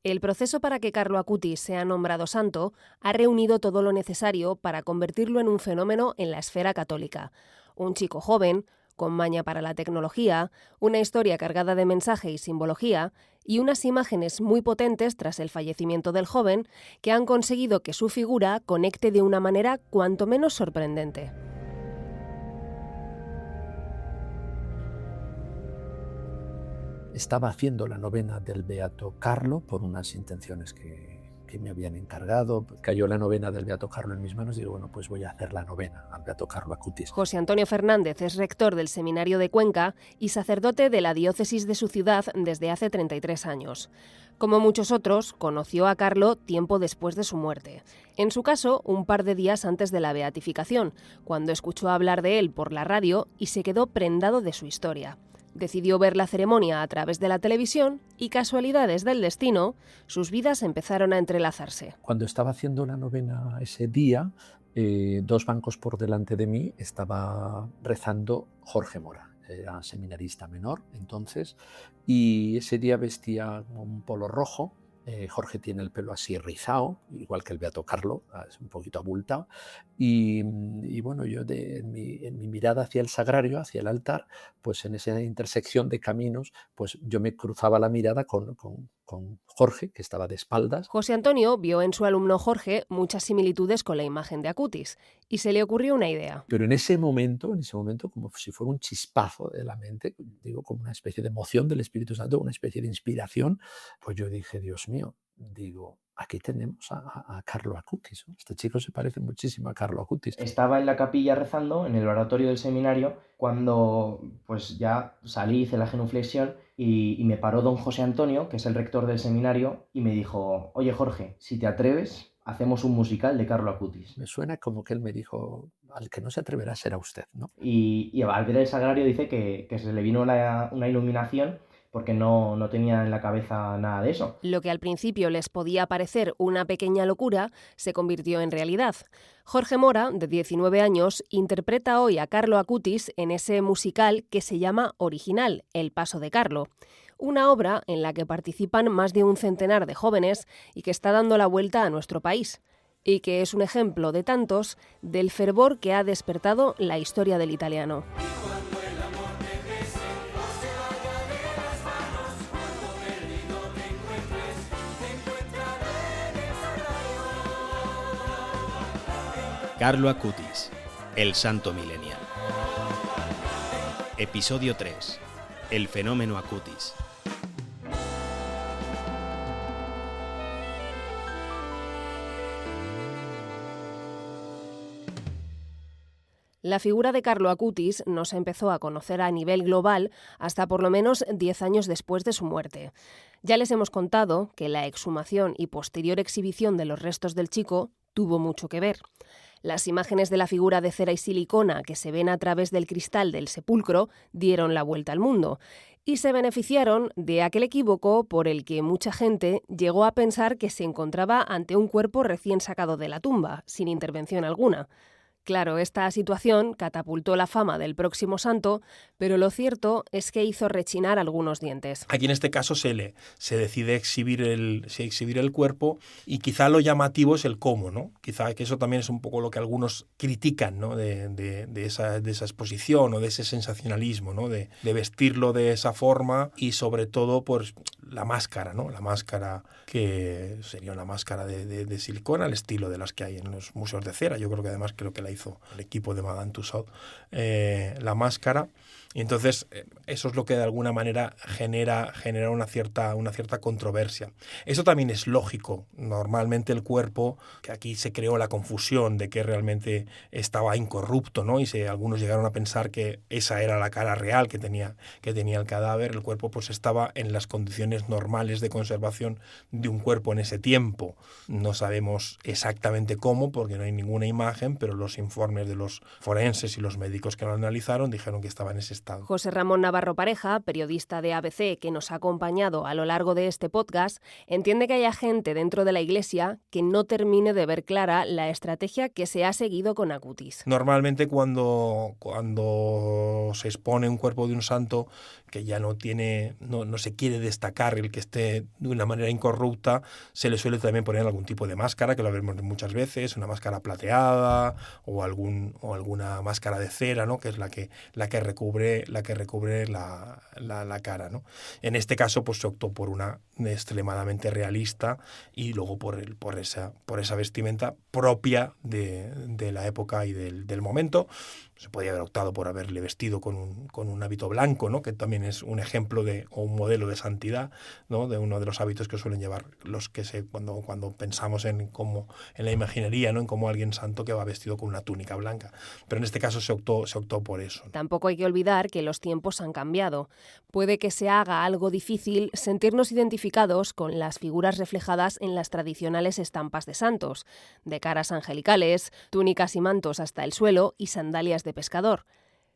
El proceso para que Carlo Acutis sea nombrado santo ha reunido todo lo necesario para convertirlo en un fenómeno en la esfera católica. Un chico joven, con maña para la tecnología, una historia cargada de mensaje y simbología, y unas imágenes muy potentes tras el fallecimiento del joven que han conseguido que su figura conecte de una manera cuanto menos sorprendente. Estaba haciendo la novena del Beato Carlo por unas intenciones que me habían encargado. Cayó la novena del Beato Carlo en mis manos y digo, bueno, pues voy a hacer la novena al Beato Carlo Acutis. José Antonio Fernández es rector del Seminario de Cuenca y sacerdote de la diócesis de su ciudad desde hace 33 años. Como muchos otros, conoció a Carlo tiempo después de su muerte. En su caso, un par de días antes de la beatificación, cuando escuchó hablar de él por la radio y se quedó prendado de su historia. Decidió ver la ceremonia a través de la televisión y, casualidades del destino, sus vidas empezaron a entrelazarse. Cuando estaba haciendo la novena ese día, 2 bancos por delante de mí estaba rezando Jorge Mora. Era seminarista menor entonces, y ese día vestía un polo rojo. Jorge tiene el pelo así rizado, igual que el Beato Carlo, es un poquito abultado. Y bueno, yo en mi mirada hacia el sagrario, hacia el altar, pues en esa intersección de caminos, pues yo me cruzaba la mirada con Jorge, que estaba de espaldas. José Antonio vio en su alumno Jorge muchas similitudes con la imagen de Acutis y se le ocurrió una idea. Pero en ese momento, como si fuera un chispazo de la mente, digo, como una especie de emoción del Espíritu Santo, una especie de inspiración, pues yo dije, Dios mío, digo, aquí tenemos a Carlo Acutis, ¿no? Este chico se parece muchísimo a Carlo Acutis. Estaba en la capilla rezando, en el oratorio del seminario, cuando pues ya salí, hice la genuflexión y me paró don José Antonio, que es el rector del seminario, y me dijo, oye Jorge, si te atreves, hacemos un musical de Carlo Acutis. Me suena como que él me dijo, al que no se atreverá será usted, ¿no? Y al ver el sagrario dice que se le vino una iluminación porque no tenía en la cabeza nada de eso. Lo que al principio les podía parecer una pequeña locura se convirtió en realidad. Jorge Mora, de 19 años, interpreta hoy a Carlo Acutis en ese musical que se llama Original, El paso de Carlo. Una obra en la que participan más de un centenar de jóvenes y que está dando la vuelta a nuestro país. Y que es un ejemplo de tantos del fervor que ha despertado la historia del italiano. Carlo Acutis, el santo milenial. Episodio 3. El fenómeno Acutis. La figura de Carlo Acutis no se empezó a conocer a nivel global hasta por lo menos 10 años después de su muerte. Ya les hemos contado que la exhumación y posterior exhibición de los restos del chico tuvo mucho que ver. Las imágenes de la figura de cera y silicona que se ven a través del cristal del sepulcro dieron la vuelta al mundo y se beneficiaron de aquel equívoco por el que mucha gente llegó a pensar que se encontraba ante un cuerpo recién sacado de la tumba, sin intervención alguna. Claro, esta situación catapultó la fama del próximo santo, pero lo cierto es que hizo rechinar algunos dientes. Aquí en este caso se decide exhibir el cuerpo y quizá lo llamativo es el cómo, ¿no? Quizá que eso también es un poco lo que algunos critican, ¿no? de esa exposición o de ese sensacionalismo, ¿no? De vestirlo de esa forma y sobre todo pues la máscara, ¿no? La máscara que sería una máscara de silicona, al estilo de las que hay en los museos de cera. Yo creo que la hizo el equipo de Madame Tussauds, la máscara. Y entonces eso es lo que de alguna manera genera una cierta controversia. Eso también es lógico. Normalmente el cuerpo, que aquí se creó la confusión de que realmente estaba incorrupto, ¿no? Y algunos llegaron a pensar que esa era la cara real que tenía el cadáver. El cuerpo pues estaba en las condiciones normales de conservación de un cuerpo en ese tiempo. No sabemos exactamente cómo, porque no hay ninguna imagen, pero los informes de los forenses y los médicos que lo analizaron dijeron que estaba en ese Estado. José Ramón Navarro Pareja, periodista de ABC que nos ha acompañado a lo largo de este podcast, entiende que haya gente dentro de la Iglesia que no termine de ver clara la estrategia que se ha seguido con Acutis. Normalmente cuando se expone un cuerpo de un santo que ya no se quiere destacar, el que esté de una manera incorrupta, se le suele también poner algún tipo de máscara, que lo vemos muchas veces, una máscara plateada o alguna máscara de cera, ¿no? Que es la que recubre la cara, ¿no? En este caso pues se optó por una extremadamente realista y luego por esa vestimenta propia de la época y del momento. Se podía haber optado por haberle vestido con un hábito blanco, ¿no? Que también es un ejemplo o un modelo de santidad, ¿no? De uno de los hábitos que suelen llevar los que cuando pensamos en la imaginería, ¿no? En cómo alguien santo que va vestido con una túnica blanca. Pero en este caso se optó por eso. Tampoco hay que olvidar que los tiempos han cambiado. Puede que se haga algo difícil sentirnos identificados con las figuras reflejadas en las tradicionales estampas de santos, de caras angelicales, túnicas y mantos hasta el suelo y sandalias de pescador.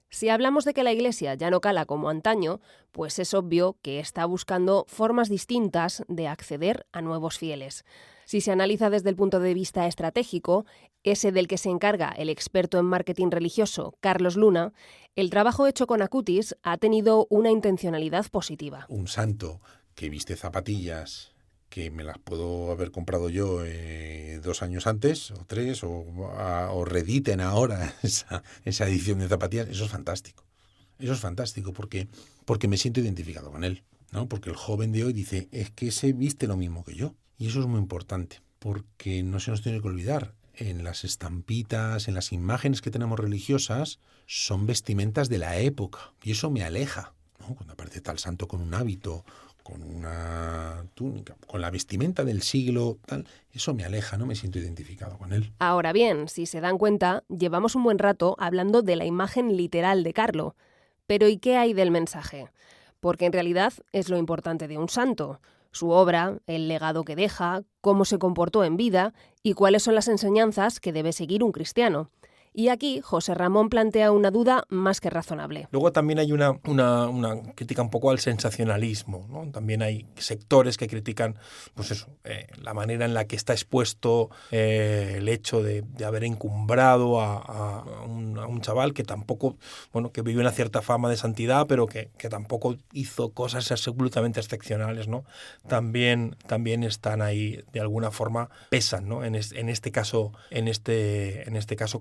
Si hablamos de que la Iglesia ya no cala como antaño, pues es obvio que está buscando formas distintas de acceder a nuevos fieles. Si se analiza desde el punto de vista estratégico, ese del que se encarga el experto en marketing religioso Carlos Luna, el trabajo hecho con Acutis ha tenido una intencionalidad positiva. Un santo que viste zapatillas que me las puedo haber comprado yo 2 años antes, o 3, o reediten ahora esa edición de zapatillas, eso es fantástico. Eso es fantástico porque me siento identificado con él, ¿no? Porque el joven de hoy dice, es que se viste lo mismo que yo. Y eso es muy importante, porque no se nos tiene que olvidar, en las estampitas, en las imágenes que tenemos religiosas, son vestimentas de la época. Y eso me aleja, ¿no? Cuando aparece tal santo con un hábito, con una túnica, con la vestimenta del siglo, tal, eso me aleja, no me siento identificado con él. Ahora bien, si se dan cuenta, llevamos un buen rato hablando de la imagen literal de Carlo. Pero ¿y qué hay del mensaje? Porque en realidad es lo importante de un santo. Su obra, el legado que deja, cómo se comportó en vida y cuáles son las enseñanzas que debe seguir un cristiano. Y aquí José Ramón plantea una duda más que razonable. Luego también hay una crítica un poco al sensacionalismo, ¿no? También hay sectores que critican pues eso, la manera en la que está expuesto el hecho de haber encumbrado a un chaval que tampoco, bueno, que vive una cierta fama de santidad, pero que tampoco hizo cosas absolutamente excepcionales, ¿no? También están ahí, de alguna forma, pesan, ¿no? En este caso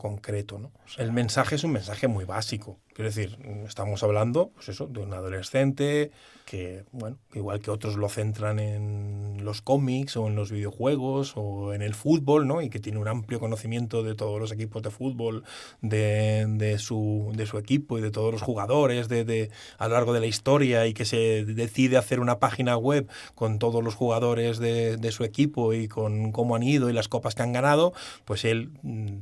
concreto, ¿no? O sea, el mensaje es un mensaje muy básico. Quiero decir, estamos hablando, pues eso, de un adolescente que, bueno, igual que otros lo centran en los cómics o en los videojuegos o en el fútbol, ¿no? Y que tiene un amplio conocimiento de todos los equipos de fútbol, de su equipo y de todos los jugadores a lo largo de la historia, y que se decide hacer una página web con todos los jugadores de su equipo y con cómo han ido y las copas que han ganado, pues él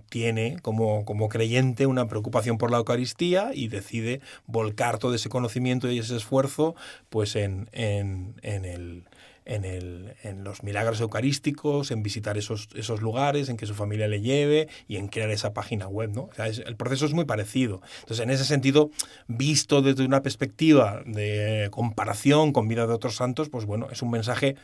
tiene como creyente una preocupación por la Eucaristía y decide volcar todo ese conocimiento y ese esfuerzo pues en los milagros eucarísticos, en visitar esos lugares, en que su familia le lleve y en crear esa página web, ¿no? O sea, el proceso es muy parecido. Entonces, en ese sentido, visto desde una perspectiva de comparación con vida de otros santos, pues bueno, es un mensaje,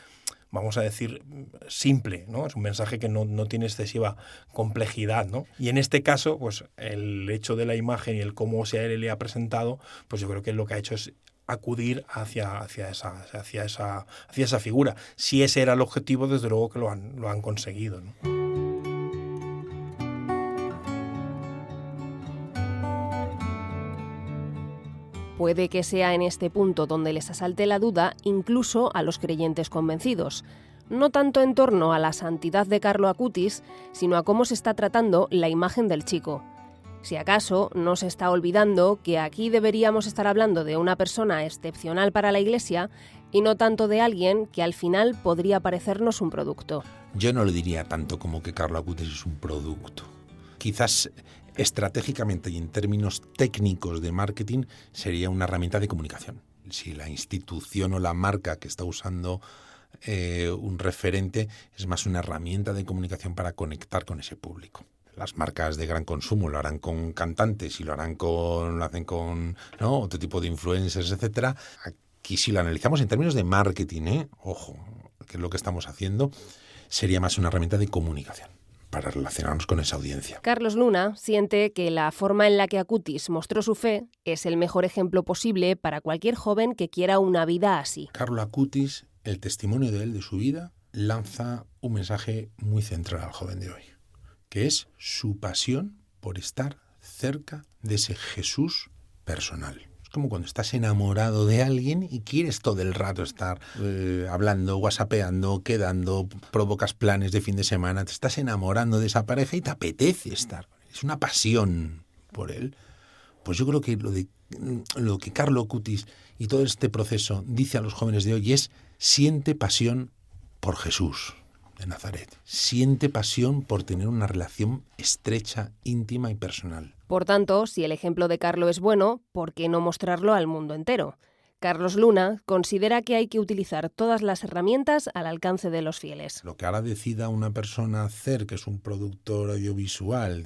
vamos a decir, simple, ¿no? Es un mensaje que no tiene excesiva complejidad, ¿no? Y en este caso, pues el hecho de la imagen y el cómo se le ha presentado, pues yo creo que lo que ha hecho es acudir hacia esa figura. Si ese era el objetivo, desde luego que lo han conseguido, ¿no? Puede que sea en este punto donde les asalte la duda incluso a los creyentes convencidos, no tanto en torno a la santidad de Carlo Acutis, sino a cómo se está tratando la imagen del chico. Si acaso no se está olvidando que aquí deberíamos estar hablando de una persona excepcional para la Iglesia y no tanto de alguien que al final podría parecernos un producto. Yo no lo diría tanto como que Carlo Acutis es un producto. Quizás estratégicamente y en términos técnicos de marketing sería una herramienta de comunicación. Si la institución o la marca que está usando un referente es más una herramienta de comunicación para conectar con ese público. las marcas de gran consumo lo harán con cantantes y lo hacen con, ¿no?, otro tipo de influencers, etcétera. Aquí si lo analizamos en términos de marketing, ojo, que es lo que estamos haciendo, sería más una herramienta de comunicación para relacionarnos con esa audiencia. Carlos Luna siente que la forma en la que Acutis mostró su fe es el mejor ejemplo posible para cualquier joven que quiera una vida así. Carlo Acutis, el testimonio de él, de su vida, lanza un mensaje muy central al joven de hoy, que es su pasión por estar cerca de ese Jesús personal. Es como cuando estás enamorado de alguien y quieres todo el rato estar hablando, whatsappeando, quedando, provocas planes de fin de semana, te estás enamorando de esa pareja y te apetece estar. Es una pasión por él. Pues yo creo que lo que Carlo Acutis y todo este proceso dice a los jóvenes de hoy es: siente pasión por Jesús de Nazaret. Siente pasión por tener una relación estrecha, íntima y personal. Por tanto, si el ejemplo de Carlo es bueno, ¿por qué no mostrarlo al mundo entero? Carlos Luna considera que hay que utilizar todas las herramientas al alcance de los fieles. Lo que ahora decida una persona hacer, que es un productor audiovisual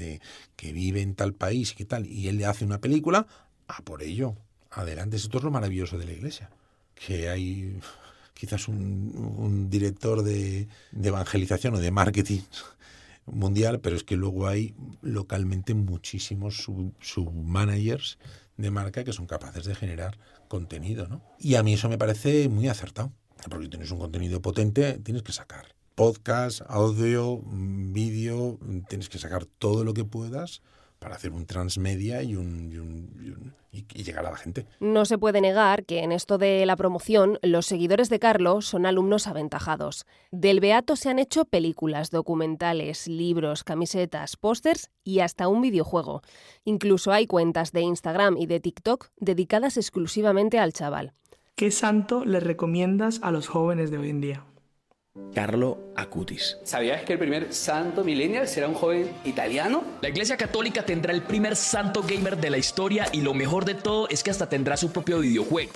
que vive en tal país y que tal, y él le hace una película, a por ello, adelante. Esto es lo maravilloso de la Iglesia, que hay quizás un director de evangelización o de marketing mundial, pero es que luego hay localmente muchísimos submanagers de marca que son capaces de generar contenido, ¿no? Y a mí eso me parece muy acertado, porque si tienes un contenido potente, tienes que sacar podcast, audio, vídeo, tienes que sacar todo lo que puedas para hacer un transmedia y llegar a la gente. No se puede negar que en esto de la promoción los seguidores de Carlo son alumnos aventajados. Del beato se han hecho películas, documentales, libros, camisetas, pósters y hasta un videojuego. Incluso hay cuentas de Instagram y de TikTok dedicadas exclusivamente al chaval. ¿Qué santo le recomiendas a los jóvenes de hoy en día? Carlo Acutis. ¿Sabías que el primer santo millennial será un joven italiano? La Iglesia Católica tendrá el primer santo gamer de la historia y lo mejor de todo es que hasta tendrá su propio videojuego.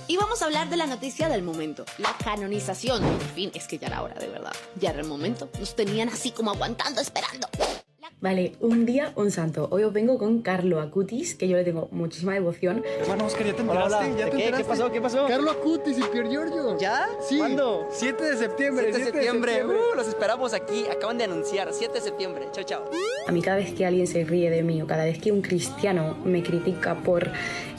Y vamos a hablar de la noticia del momento, la canonización. Por fin, es que ya era hora, de verdad. Ya era el momento. Nos tenían así como aguantando, esperando. Vale, un día un santo. Hoy os vengo con Carlo Acutis, que yo le tengo muchísima devoción. Hermano Oscar, ¿ya te enteraste? Hola, ¿Ya te enteraste? ¿Qué pasó? Carlo Acutis y Pier Giorgio. ¿Ya? Sí. ¿Cuándo? 7 de septiembre. 7 de septiembre. Los esperamos aquí. Acaban de anunciar. 7 de septiembre. Chao, chao. A mí cada vez que alguien se ríe de mí o cada vez que un cristiano me critica por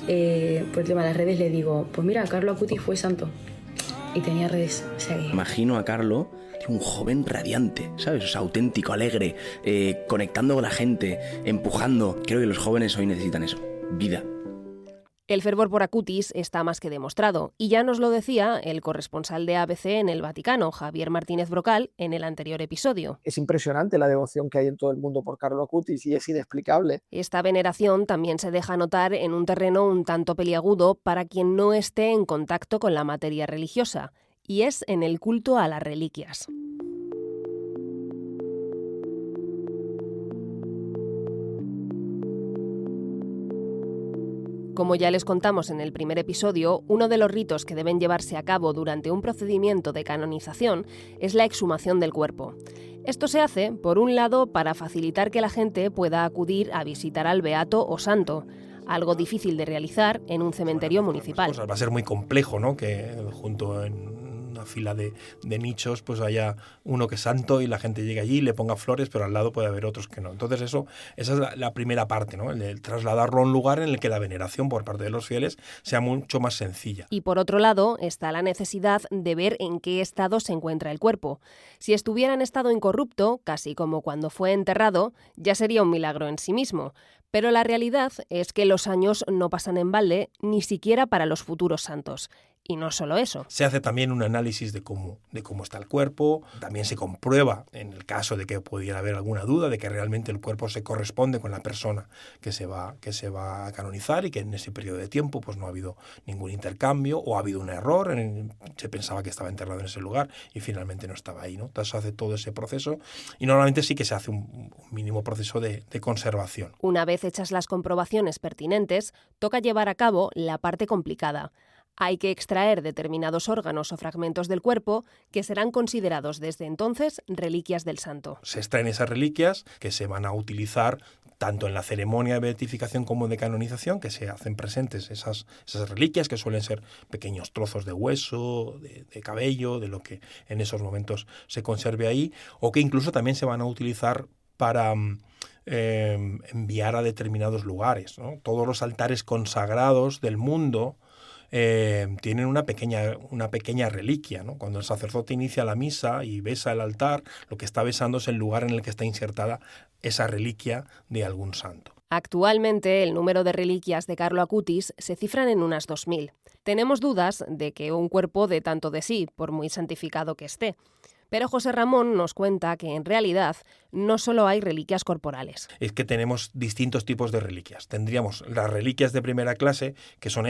el tema de las redes, le digo, pues mira, Carlo Acutis fue santo y tenía redes. O sea, Imagino a Carlo, un joven radiante, ¿sabes? O sea, auténtico, alegre, conectando con la gente, empujando. Creo que los jóvenes hoy necesitan eso, vida. El fervor por Acutis está más que demostrado, y ya nos lo decía el corresponsal de ABC en el Vaticano, Javier Martínez Brocal, en el anterior episodio. Es impresionante la devoción que hay en todo el mundo por Carlo Acutis y es inexplicable. Esta veneración también se deja notar en un terreno un tanto peliagudo para quien no esté en contacto con la materia religiosa, y es en el culto a las reliquias. Como ya les contamos en el primer episodio, uno de los ritos que deben llevarse a cabo durante un procedimiento de canonización es la exhumación del cuerpo. Esto se hace, por un lado, para facilitar que la gente pueda acudir a visitar al beato o santo, algo difícil de realizar en un cementerio municipal. Va a ser muy complejo, ¿no?, que junto en una fila de nichos pues haya uno que es santo y la gente llegue allí y le ponga flores, pero al lado puede haber otros que no. Entonces esa es la primera parte, ¿no?, el trasladarlo a un lugar en el que la veneración por parte de los fieles sea mucho más sencilla. Y por otro lado está la necesidad de ver en qué estado se encuentra el cuerpo. Si estuviera en estado incorrupto, casi como cuando fue enterrado, ya sería un milagro en sí mismo. Pero la realidad es que los años no pasan en balde, ni siquiera para los futuros santos. Y no solo eso. Se hace también un análisis de cómo está el cuerpo. También se comprueba, en el caso de que pudiera haber alguna duda, de que realmente el cuerpo se corresponde con la persona que se va a canonizar y que en ese periodo de tiempo pues no ha habido ningún intercambio o ha habido un error. Se pensaba que estaba enterrado en ese lugar y finalmente no estaba ahí, ¿no? Entonces se hace todo ese proceso y normalmente sí que se hace un mínimo proceso de conservación. Una vez hechas las comprobaciones pertinentes, toca llevar a cabo la parte complicada. Hay que extraer determinados órganos o fragmentos del cuerpo que serán considerados desde entonces reliquias del santo. Se extraen esas reliquias que se van a utilizar tanto en la ceremonia de beatificación como de canonización, que se hacen presentes esas reliquias, que suelen ser pequeños trozos de hueso, de cabello, de lo que en esos momentos se conserve ahí, o que incluso también se van a utilizar para enviar a determinados lugares, ¿no? Todos los altares consagrados del mundo tienen una pequeña reliquia, ¿no? Cuando el sacerdote inicia la misa y besa el altar, lo que está besando es el lugar en el que está insertada esa reliquia de algún santo. Actualmente, el número de reliquias de Carlo Acutis se cifran en unas 2000. Tenemos dudas de que un cuerpo dé tanto de sí, por muy santificado que esté. Pero José Ramón nos cuenta que en realidad no solo hay reliquias corporales. Es que tenemos distintos tipos de reliquias. Tendríamos las reliquias de primera clase, que son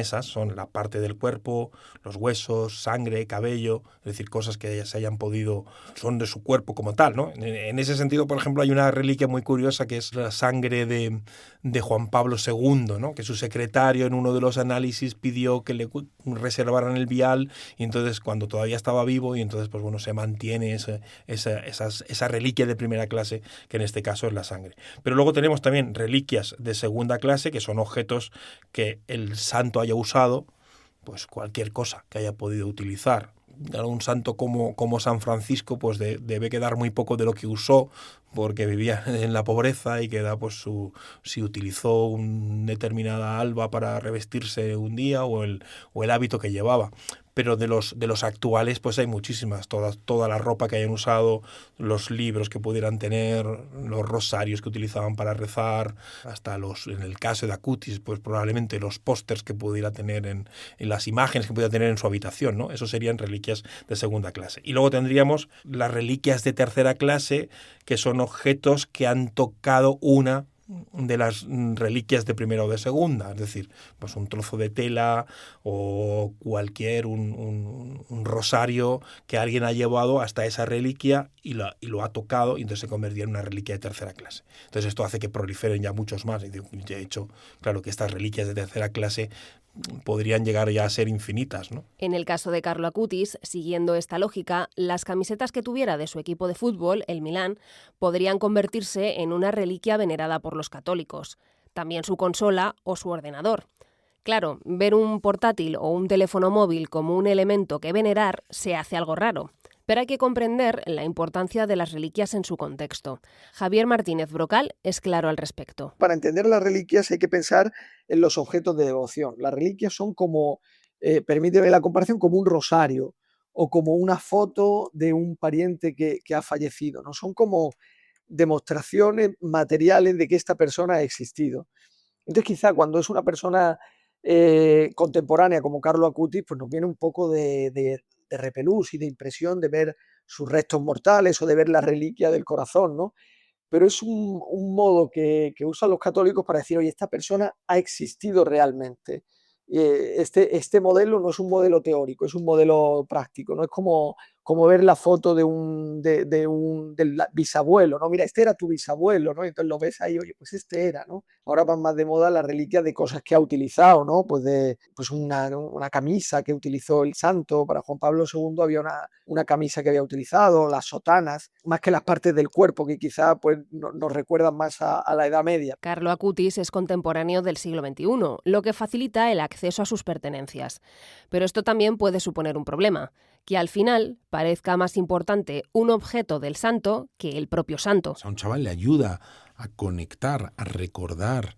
la parte del cuerpo, los huesos, sangre, cabello, es decir, cosas que se hayan podido, son de su cuerpo como tal, ¿no? En ese sentido, por ejemplo, hay una reliquia muy curiosa que es la sangre de Juan Pablo II, ¿no? Que su secretario en uno de los análisis pidió que le reservaran el vial, y entonces cuando todavía estaba vivo, y entonces pues bueno, se mantiene esa reliquia de primera clase, que en este caso es la sangre. Pero luego tenemos también reliquias de segunda clase, que son objetos que el santo haya usado, pues cualquier cosa que haya podido utilizar. Un santo como San Francisco pues debe quedar muy poco de lo que usó, porque vivía en la pobreza y queda pues si utilizó una determinada alba para revestirse un día o el hábito que llevaba. Pero de los actuales pues hay muchísimas, toda la ropa que hayan usado, los libros que pudieran tener, los rosarios que utilizaban para rezar, hasta en el caso de Acutis, pues probablemente los pósters que pudiera tener en las imágenes que pudiera tener en su habitación, ¿no? Eso serían reliquias de segunda clase. Y luego tendríamos las reliquias de tercera clase, que son objetos que han tocado una de las reliquias de primera o de segunda, es decir, pues un trozo de tela o un rosario que alguien ha llevado hasta esa reliquia y lo ha tocado, y entonces se convertía en una reliquia de tercera clase. Entonces esto hace que proliferen ya muchos más, y de hecho, claro que estas reliquias de tercera clase podrían llegar ya a ser infinitas, ¿no? En el caso de Carlo Acutis, siguiendo esta lógica, las camisetas que tuviera de su equipo de fútbol, el Milán, podrían convertirse en una reliquia venerada por los católicos. También su consola o su ordenador. Claro, ver un portátil o un teléfono móvil como un elemento que venerar se hace algo raro. Pero hay que comprender la importancia de las reliquias en su contexto. Javier Martínez Brocal es claro al respecto. Para entender las reliquias hay que pensar en los objetos de devoción. Las reliquias son como, permíteme la comparación, como un rosario o como una foto de un pariente que ha fallecido, ¿no? Son como demostraciones materiales de que esta persona ha existido. Entonces quizá cuando es una persona contemporánea como Carlo Acutis, pues nos viene un poco de repelús y de impresión de ver sus restos mortales o de ver la reliquia del corazón, ¿no? Pero es un modo que usan los católicos para decir, oye, esta persona ha existido realmente. Este modelo no es un modelo teórico, es un modelo práctico, no es como ver la foto del bisabuelo, ¿no? Mira, este era tu bisabuelo, ¿no? Entonces lo ves ahí, oye, pues este era, ¿no? Ahora van más de moda las reliquias de cosas que ha utilizado, ¿no? Pues una camisa que utilizó el santo. Para Juan Pablo II había una camisa que había utilizado, las sotanas, más que las partes del cuerpo que quizá pues, nos recuerdan más a la Edad Media. Carlo Acutis es contemporáneo del siglo XXI, lo que facilita el acceso a sus pertenencias. Pero esto también puede suponer un problema, que al final parezca más importante un objeto del santo que el propio santo. A un chaval le ayuda a conectar, a recordar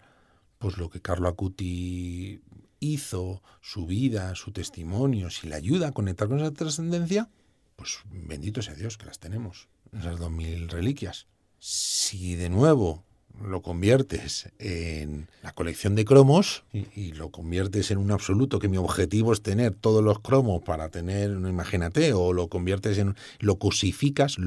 pues lo que Carlo Acutis hizo, su vida, su testimonio. Si le ayuda a conectar con esa trascendencia, pues bendito sea Dios que las tenemos, esas 2000 reliquias. Si de nuevo lo conviertes en la colección de cromos y lo conviertes en un absoluto, que mi objetivo es tener todos los cromos para tener, no, imagínate, o lo conviertes en, lo cosificas,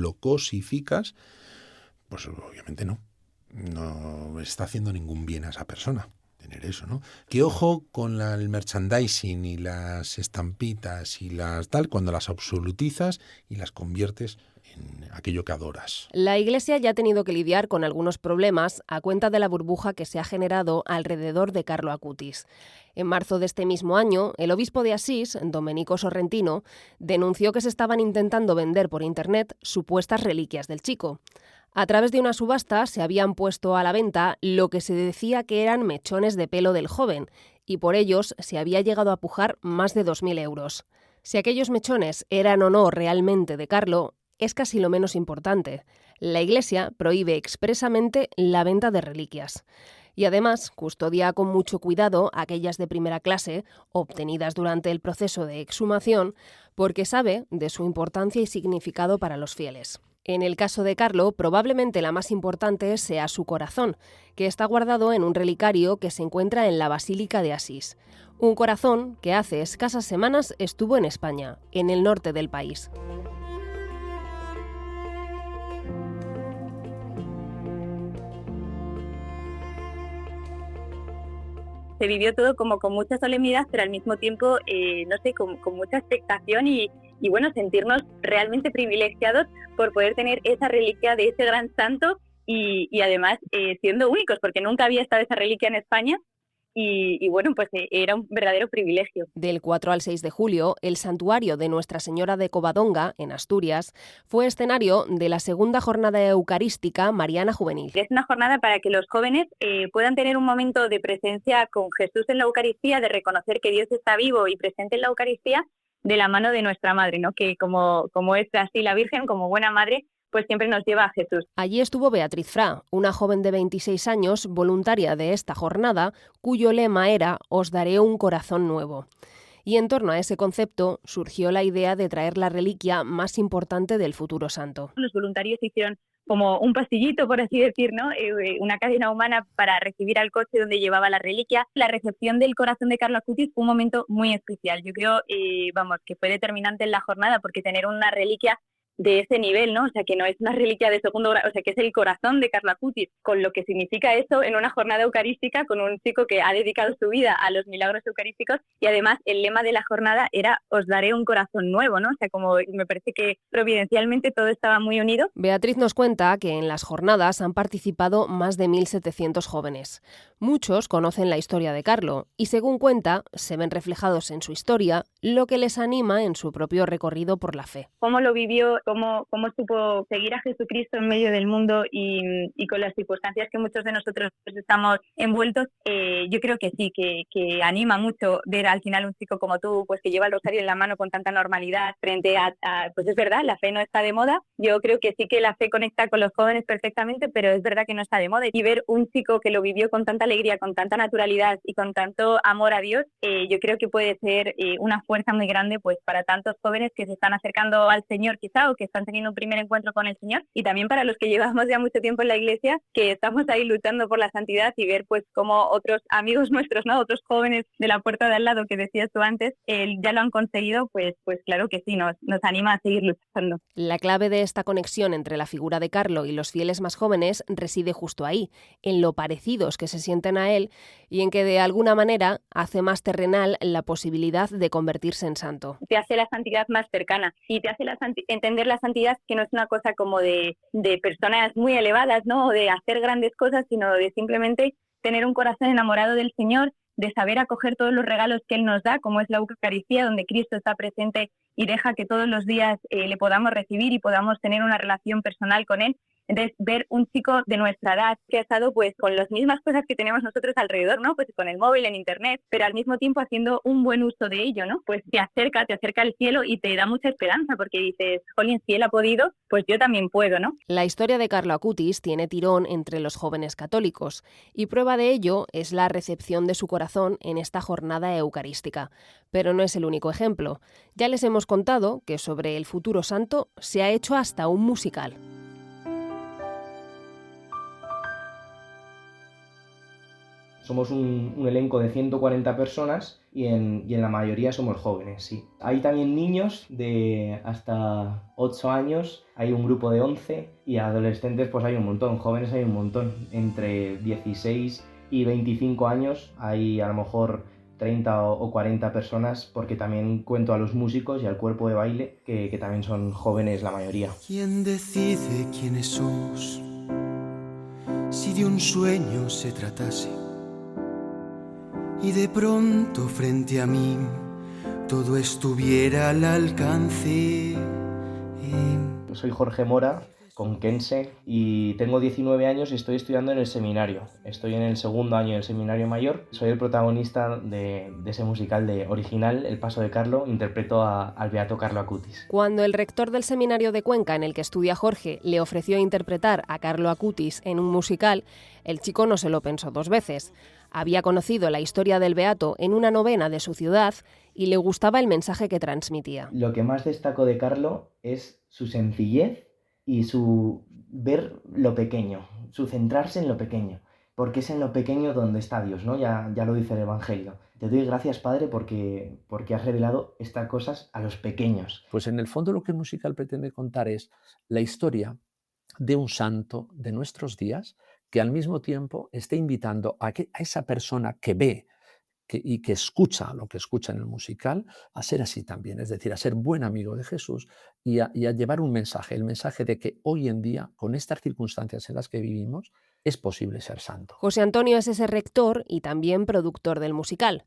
pues obviamente no está haciendo ningún bien a esa persona tener eso, ¿no? Que ojo con el merchandising y las estampitas y las tal, cuando las absolutizas y las conviertes aquello que adoras. La Iglesia ya ha tenido que lidiar con algunos problemas a cuenta de la burbuja que se ha generado alrededor de Carlo Acutis. En marzo de este mismo año, el obispo de Asís, Domenico Sorrentino, denunció que se estaban intentando vender por Internet supuestas reliquias del chico. A través de una subasta se habían puesto a la venta lo que se decía que eran mechones de pelo del joven, y por ellos se había llegado a pujar más de 2.000 euros. Si aquellos mechones eran o no realmente de Carlo, es casi lo menos importante. La Iglesia prohíbe expresamente la venta de reliquias. Y además custodia con mucho cuidado aquellas de primera clase, obtenidas durante el proceso de exhumación, porque sabe de su importancia y significado para los fieles. En el caso de Carlo, probablemente la más importante sea su corazón, que está guardado en un relicario que se encuentra en la Basílica de Asís. Un corazón que hace escasas semanas estuvo en España, en el norte del país. Se vivió todo como con mucha solemnidad, pero al mismo tiempo, con mucha expectación y bueno, sentirnos realmente privilegiados por poder tener esa reliquia de ese gran santo y además siendo únicos, porque nunca había estado esa reliquia en España. Y bueno, pues era un verdadero privilegio. Del 4 al 6 de julio, el santuario de Nuestra Señora de Covadonga, en Asturias, fue escenario de la segunda jornada eucarística mariana juvenil. Es una jornada para que los jóvenes puedan tener un momento de presencia con Jesús en la Eucaristía, de reconocer que Dios está vivo y presente en la Eucaristía de la mano de nuestra Madre, ¿no? Que como es así la Virgen, como buena madre, pues siempre nos lleva a Jesús. Allí estuvo Beatriz Fra, una joven de 26 años, voluntaria de esta jornada, cuyo lema era «Os daré un corazón nuevo». Y en torno a ese concepto surgió la idea de traer la reliquia más importante del futuro santo. Los voluntarios hicieron como un pastillito, por así decir, ¿no? Una cadena humana para recibir al coche donde llevaba la reliquia. La recepción del corazón de Carlo Acutis fue un momento muy especial. Yo creo, que fue determinante en la jornada, porque tener una reliquia de ese nivel, ¿no? O sea, que no es una reliquia de segundo grado, o sea, que es el corazón de Carlo Acutis, con lo que significa eso en una jornada eucarística con un chico que ha dedicado su vida a los milagros eucarísticos, y además el lema de la jornada era «Os daré un corazón nuevo», ¿no? O sea, como me parece que providencialmente todo estaba muy unido. Beatriz nos cuenta que en las jornadas han participado más de 1.700 jóvenes. Muchos conocen la historia de Carlo y, según cuenta, se ven reflejados en su historia, lo que les anima en su propio recorrido por la fe. ¿Cómo lo vivió? ¿Cómo supo seguir a Jesucristo en medio del mundo y con las circunstancias que muchos de nosotros estamos envueltos? Yo creo que sí, que anima mucho ver al final un chico como tú, pues que lleva el rosario en la mano con tanta normalidad frente a pues es verdad, la fe no está de moda. Yo creo que sí que la fe conecta con los jóvenes perfectamente, pero es verdad que no está de moda. Y ver un chico que lo vivió con tanta alegría, con tanta naturalidad y con tanto amor a Dios, yo creo que puede ser una fuerza muy grande pues para tantos jóvenes que se están acercando al Señor quizá, o que están teniendo un primer encuentro con el Señor, y también para los que llevamos ya mucho tiempo en la Iglesia, que estamos ahí luchando por la santidad, y ver pues como otros amigos nuestros, ¿no? Otros jóvenes de la puerta de al lado que decías tú antes, ya lo han conseguido, pues claro que sí, nos anima a seguir luchando. La clave de esta conexión entre la figura de Carlo y los fieles más jóvenes reside justo ahí, en lo parecidos que se sienten a él y en que de alguna manera hace más terrenal la posibilidad de convertirse en santo. Te hace la santidad más cercana y te hace entender la santidad, que no es una cosa como de personas muy elevadas, ¿no? O de hacer grandes cosas, sino de simplemente tener un corazón enamorado del Señor, de saber acoger todos los regalos que Él nos da, como es la Eucaristía, donde Cristo está presente y deja que todos los días le podamos recibir y podamos tener una relación personal con Él. Entonces, ver un chico de nuestra edad que ha estado pues con las mismas cosas que tenemos nosotros alrededor, ¿no? Pues con el móvil, en internet, pero al mismo tiempo haciendo un buen uso de ello, ¿no? Pues te acerca al cielo y te da mucha esperanza, porque dices, jolín, si él ha podido, pues yo también puedo, ¿no? La historia de Carlo Acutis tiene tirón entre los jóvenes católicos, y prueba de ello es la recepción de su corazón en esta jornada eucarística. Pero no es el único ejemplo. Ya les hemos contado que sobre el futuro santo se ha hecho hasta un musical. Somos un elenco de 140 personas y en la mayoría somos jóvenes, sí. Hay también niños de hasta 8 años, hay un grupo de 11 y adolescentes pues hay un montón, jóvenes hay un montón. Entre 16 y 25 años hay a lo mejor 30 o 40 personas, porque también cuento a los músicos y al cuerpo de baile, que también son jóvenes la mayoría. ¿Quién decide quiénes somos? Si de un sueño se tratase y de pronto frente a mí todo estuviera al alcance. Soy Jorge Mora, conquense, y tengo 19 años y estoy estudiando en el seminario. Estoy en el segundo año del seminario mayor. Soy el protagonista de ese musical original, El paso de Carlo. Interpreto al beato Carlo Acutis. Cuando el rector del seminario de Cuenca en el que estudia Jorge le ofreció interpretar a Carlo Acutis en un musical, el chico no se lo pensó dos veces. Había conocido la historia del beato en una novena de su ciudad y le gustaba el mensaje que transmitía. Lo que más destaco de Carlo es su sencillez y su ver lo pequeño, su centrarse en lo pequeño, porque es en lo pequeño donde está Dios, ¿no? Ya lo dice el Evangelio. Te doy gracias, Padre, porque has revelado estas cosas a los pequeños. Pues en el fondo lo que el musical pretende contar es la historia de un santo de nuestros días que al mismo tiempo esté invitando a esa persona que ve y que escucha lo que escucha en el musical, a ser así también, es decir, a ser buen amigo de Jesús y a llevar un mensaje, el mensaje de que hoy en día, con estas circunstancias en las que vivimos, es posible ser santo. José Antonio es ese rector y también productor del musical.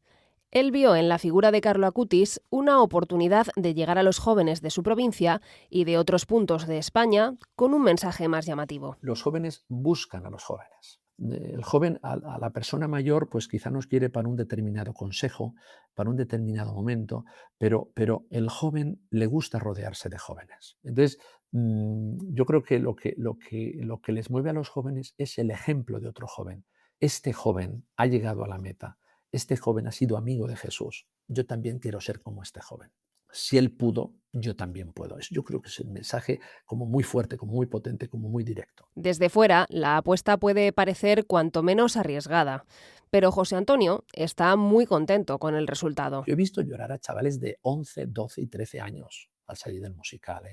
Él vio en la figura de Carlo Acutis una oportunidad de llegar a los jóvenes de su provincia y de otros puntos de España con un mensaje más llamativo. Los jóvenes buscan a los jóvenes. El joven a la persona mayor pues quizá nos quiere para un determinado consejo, para un determinado momento, pero el joven le gusta rodearse de jóvenes. Entonces, yo creo que lo que les mueve a los jóvenes es el ejemplo de otro joven. Este joven ha llegado a la meta, este joven ha sido amigo de Jesús, yo también quiero ser como este joven. Si él pudo, yo también puedo. Yo creo que es un mensaje como muy fuerte, como muy potente, como muy directo. Desde fuera, la apuesta puede parecer cuanto menos arriesgada, pero José Antonio está muy contento con el resultado. Yo he visto llorar a chavales de 11, 12 y 13 años al salir del musical,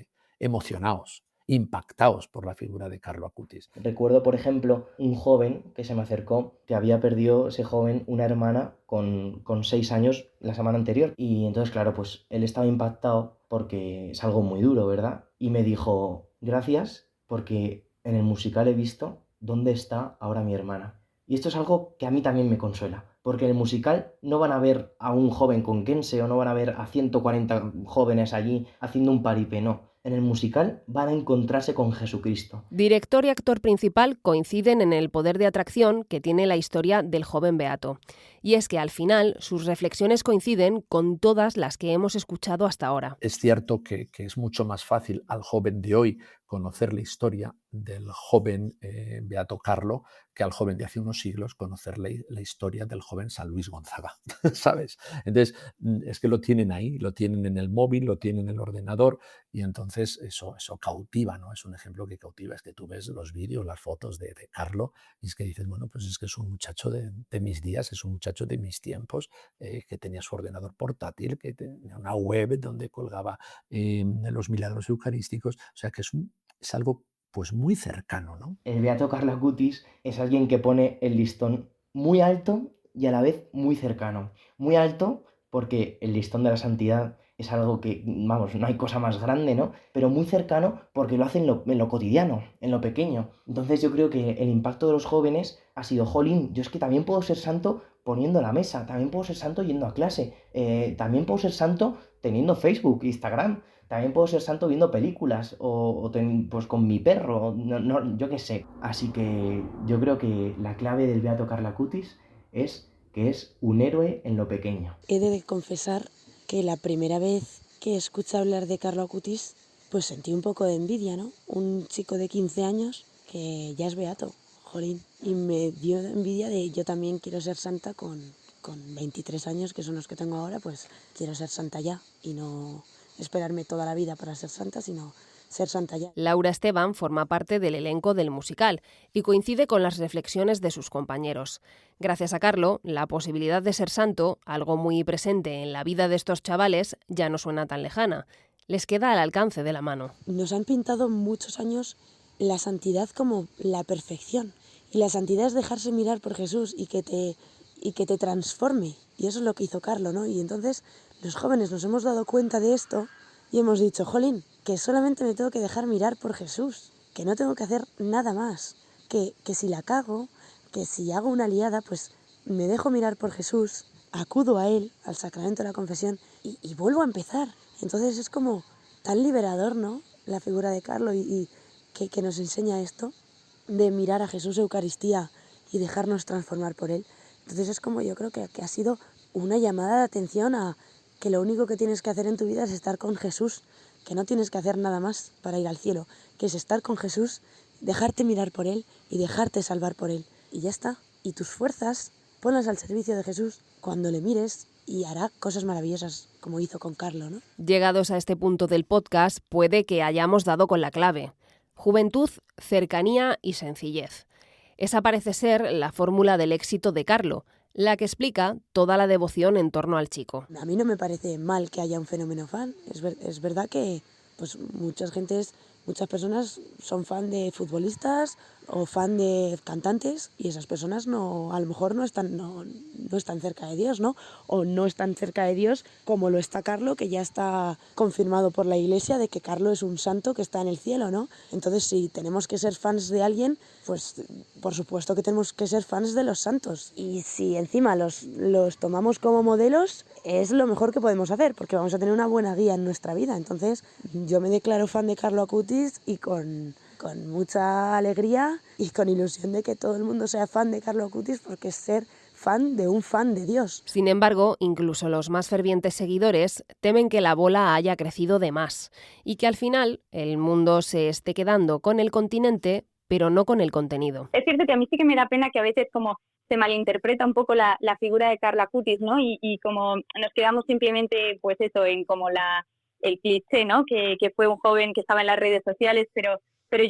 emocionados, impactados por la figura de Carlo Acutis. Recuerdo, por ejemplo, un joven que se me acercó, que había perdido ese joven una hermana con 6 años la semana anterior. Y entonces, claro, pues él estaba impactado porque es algo muy duro, ¿verdad? Y me dijo, gracias, porque en el musical he visto dónde está ahora mi hermana. Y esto es algo que a mí también me consuela, porque en el musical no van a ver a un joven conquense o no van a ver a 140 jóvenes allí haciendo un paripé, no. En el musical van a encontrarse con Jesucristo. Director y actor principal coinciden en el poder de atracción que tiene la historia del joven beato. Y es que al final sus reflexiones coinciden con todas las que hemos escuchado hasta ahora. Es cierto que es mucho más fácil al joven de hoy conocer la historia del joven beato Carlo que al joven de hace unos siglos conocer la historia del joven San Luis Gonzaga, ¿sabes? Entonces, es que lo tienen ahí, lo tienen en el móvil, lo tienen en el ordenador y entonces eso cautiva, ¿no? Es un ejemplo que cautiva, es que tú ves los vídeos, las fotos de Carlo y es que dices, bueno, pues es que es un muchacho de mis días, es un muchacho de mis tiempos, que tenía su ordenador portátil, que tenía una web donde colgaba los milagros eucarísticos, o sea que es algo pues muy cercano, ¿no? El beato Carlo Acutis es alguien que pone el listón muy alto y a la vez muy cercano. Muy alto porque el listón de la santidad es algo que, vamos, no hay cosa más grande, ¿no? Pero muy cercano porque lo hace en lo cotidiano, en lo pequeño. Entonces yo creo que el impacto de los jóvenes ha sido, jolín, yo es que también puedo ser santo poniendo la mesa, también puedo ser santo yendo a clase, también puedo ser santo teniendo Facebook, Instagram, también puedo ser santo viendo películas pues con mi perro, yo qué sé. Así que yo creo que la clave del beato Carlo Acutis es que es un héroe en lo pequeño. He de confesar que la primera vez que escuché hablar de Carlo Acutis, pues sentí un poco de envidia, ¿no? Un chico de 15 años que ya es beato, jolín. Y me dio envidia de yo también quiero ser santa con 23 años, que son los que tengo ahora, pues quiero ser santa ya y no esperarme toda la vida para ser santa, sino ser santa ya. Laura Esteban forma parte del elenco del musical y coincide con las reflexiones de sus compañeros. Gracias a Carlo, la posibilidad de ser santo, algo muy presente en la vida de estos chavales, ya no suena tan lejana. Les queda al alcance de la mano. Nos han pintado muchos años la santidad como la perfección. Y la santidad es dejarse mirar por Jesús y que te y que te transforme. Y eso es lo que hizo Carlo, ¿no? Y entonces los jóvenes nos hemos dado cuenta de esto y hemos dicho, jolín, que solamente me tengo que dejar mirar por Jesús, que no tengo que hacer nada más, que si la cago, que si hago una liada, pues me dejo mirar por Jesús, acudo a Él, al sacramento de la confesión y vuelvo a empezar. Entonces es como tan liberador, ¿no? La figura de Carlo y que nos enseña esto de mirar a Jesús Eucaristía y dejarnos transformar por Él. Entonces es como yo creo que ha sido una llamada de atención a que lo único que tienes que hacer en tu vida es estar con Jesús, que no tienes que hacer nada más para ir al cielo, que es estar con Jesús, dejarte mirar por Él y dejarte salvar por Él. Y ya está. Y tus fuerzas ponlas al servicio de Jesús cuando le mires y hará cosas maravillosas como hizo con Carlo, ¿no? Llegados a este punto del podcast, puede que hayamos dado con la clave. Juventud, cercanía y sencillez. Esa parece ser la fórmula del éxito de Carlo, la que explica toda la devoción en torno al chico. A mí no me parece mal que haya un fenómeno fan. Es verdad que pues muchas personas son fan de futbolistas o fan de cantantes y esas personas a lo mejor no están cerca de Dios, ¿no? O no están cerca de Dios como lo está Carlo, que ya está confirmado por la Iglesia de que Carlo es un santo que está en el cielo, ¿no? Entonces, si tenemos que ser fans de alguien, pues por supuesto que tenemos que ser fans de los santos. Y si encima los tomamos como modelos, es lo mejor que podemos hacer, porque vamos a tener una buena guía en nuestra vida. Entonces, yo me declaro fan de Carlo Acutis y con mucha alegría y con ilusión de que todo el mundo sea fan de Carlo Acutis, porque es ser fan de un fan de Dios. Sin embargo, incluso los más fervientes seguidores temen que la bola haya crecido de más y que al final el mundo se esté quedando con el continente, pero no con el contenido. Es cierto que a mí sí que me da pena que a veces como se malinterpreta un poco la figura de Carlo Acutis, ¿no? Y como nos quedamos simplemente, pues eso, en como el cliché, ¿no? Que fue un joven que estaba en las redes sociales, pero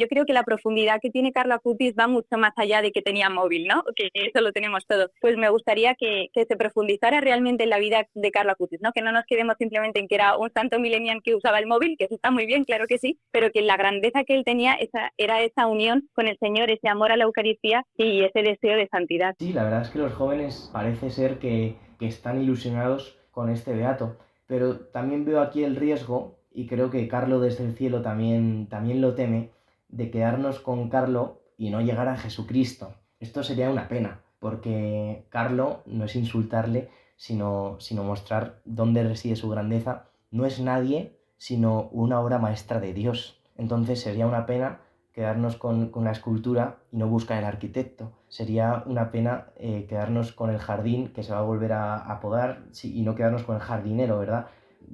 yo creo que la profundidad que tiene Carlo Acutis va mucho más allá de que tenía móvil, ¿no? Que eso lo tenemos todos. Pues me gustaría que se profundizara realmente en la vida de Carlo Acutis, ¿no? Que no nos quedemos simplemente en que era un santo millennial que usaba el móvil, que eso está muy bien, claro que sí, pero que la grandeza que él tenía era esa unión con el Señor, ese amor a la Eucaristía y ese deseo de santidad. Sí, la verdad es que los jóvenes parece ser que están ilusionados con este beato, pero también veo aquí el riesgo, y creo que Carlo desde el cielo también lo teme, de quedarnos con Carlo y no llegar a Jesucristo. Esto sería una pena, porque Carlo no es insultarle, sino mostrar dónde reside su grandeza. No es nadie, sino una obra maestra de Dios. Entonces sería una pena quedarnos con la escultura y no buscar el arquitecto. Sería una pena quedarnos con el jardín que se va a volver a podar, sí, y no quedarnos con el jardinero, ¿verdad?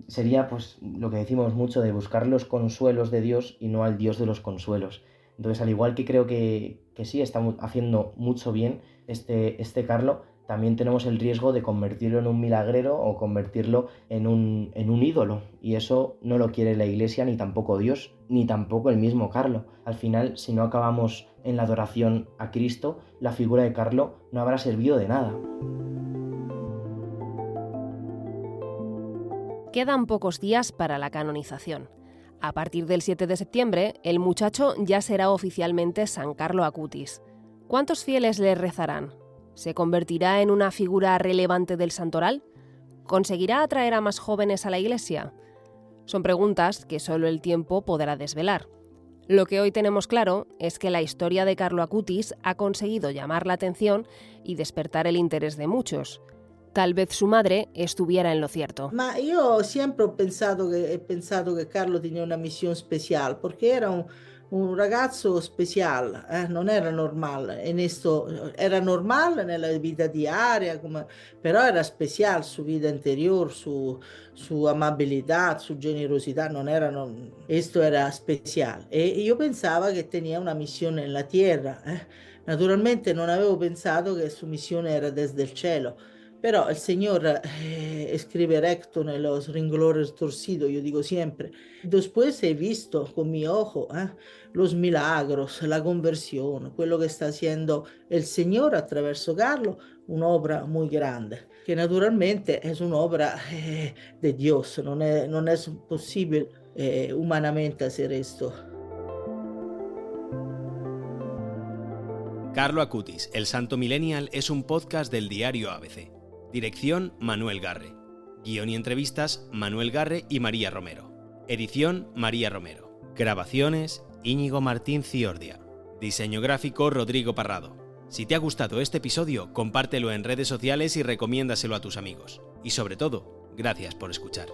Sería pues lo que decimos mucho de buscar los consuelos de Dios y no al Dios de los consuelos. Entonces, al igual que creo que sí está haciendo mucho bien este Carlo, también tenemos el riesgo de convertirlo en un milagrero o convertirlo en un ídolo. Y eso no lo quiere la Iglesia, ni tampoco Dios, ni tampoco el mismo Carlo. Al final, si no acabamos en la adoración a Cristo, la figura de Carlo no habrá servido de nada. Quedan pocos días para la canonización. A partir del 7 de septiembre, el muchacho ya será oficialmente San Carlo Acutis. ¿Cuántos fieles le rezarán? ¿Se convertirá en una figura relevante del santoral? ¿Conseguirá atraer a más jóvenes a la Iglesia? Son preguntas que solo el tiempo podrá desvelar. Lo que hoy tenemos claro es que la historia de Carlo Acutis ha conseguido llamar la atención y despertar el interés de muchos. Tal vez su madre estuviera en lo cierto. Ma io sempre ho pensato che Carlo tenía una misión especial, porque era un ragazzo special, non era normal, era normal nella vita diaria, però era special, su vida interior, su amabilità, su generosità, esto era especial. E io pensavo che tenía una misione nella tierra, Naturalmente non avevo pensato che su missione era desde el cielo. Pero el Señor escribe recto en los renglones torcidos, yo digo siempre. Después he visto con mi ojo los milagros, la conversión, quello que está haciendo el Señor a través de Carlo, un'opera muy grande, que naturalmente es un'opera de Dios, no es posible humanamente hacer esto. Carlo Acutis, el Santo Millennial, es un podcast del diario ABC. Dirección, Manuel Garre. Guión y entrevistas, Manuel Garre y María Romero. Edición, María Romero. Grabaciones, Íñigo Martín Ciordia. Diseño gráfico, Rodrigo Parrado. Si te ha gustado este episodio, compártelo en redes sociales y recomiéndaselo a tus amigos. Y sobre todo, gracias por escuchar.